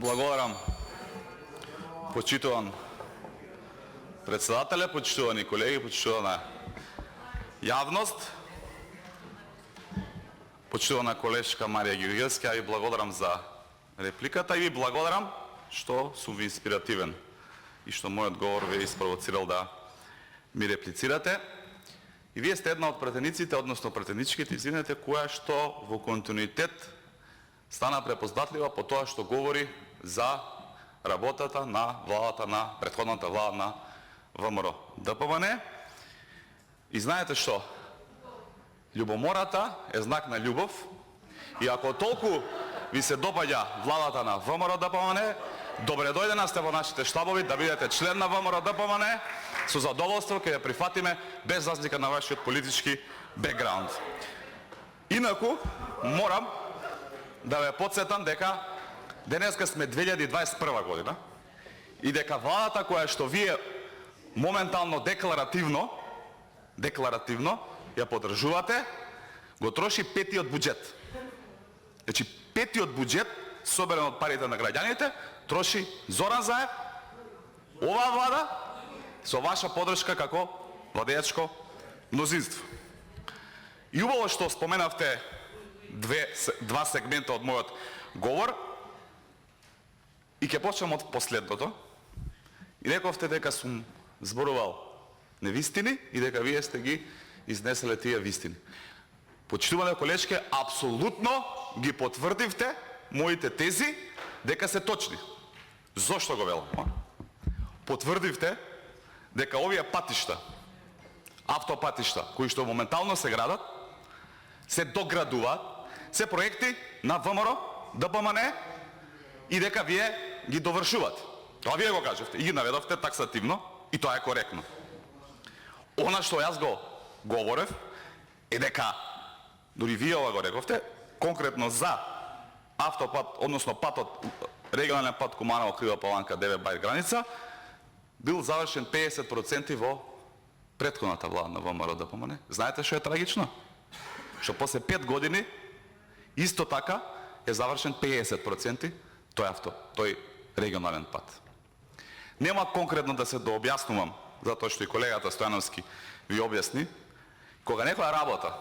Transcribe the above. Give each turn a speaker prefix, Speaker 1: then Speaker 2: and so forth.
Speaker 1: Благодарам, почитуван председателя, почитувани колеги, почитувана јавност, почитувана колешка Марија Георгиевска, ја ви благодарам за репликата и ви благодарам што сум ви инспиративен и што мојот говор ве испровоцирал да ми реплицирате. И вие сте една од претениците, односно претеничките, извинете, која што во континуитет стана препознатлива по тоа што говори за работата на владата, на претходната влада на ВМРО ДПМН. И знаете што? Љубомората е знак на љубов и ако толку ви се допаѓа владата на ВМРО ДПМН, добре дојдена сте во нашите штабови да бидете член на ВМРО ДПМН, со задоволство ќе ја прифатиме без разлика на вашиот политички бекграунд. Инаку, морам да ве потсетам дека денеска сме 2021 година и дека владата која што вие моментално декларативно ја поддржувате, го троши петиот буџет. Значи, петиот буџет, соберен од парите на граѓаните, троши Зоран Заев, оваа влада, со ваша поддршка како владеачко мнозинство. И убаво што споменавте два сегмента од мојот говор, и ќе почнем од последното. И рековте дека сум зборувал невистини и дека вие сте ги изнеселе тие вистини. Почитуване колешке, апсолутно ги потврдивте моите тези дека се точни. Зошто го велам? Потврдивте дека овие патишта, автопатишта, кои што моментално се градат, се доградуваат, се проекти на ВМРО ДПМН и дека вие ги довршувате. Тоа вие го кажавте и ги наведовте таксативно и тоа е коректно. Она што јас го говорев е дека, дори вие ова го рековте, конкретно за автопат, односно патот, регионален пат Куманово Крива Паланка 9 бајр граница, бил завршен 50% во претходната влада на ВМРО ДПМН. Знаете што е трагично? Што после 5 години исто така е завршен 50% тој регионален пат. Нема конкретно да се дообјаснувам, затоа што и колегата Стојановски ви објасни, кога некоја работа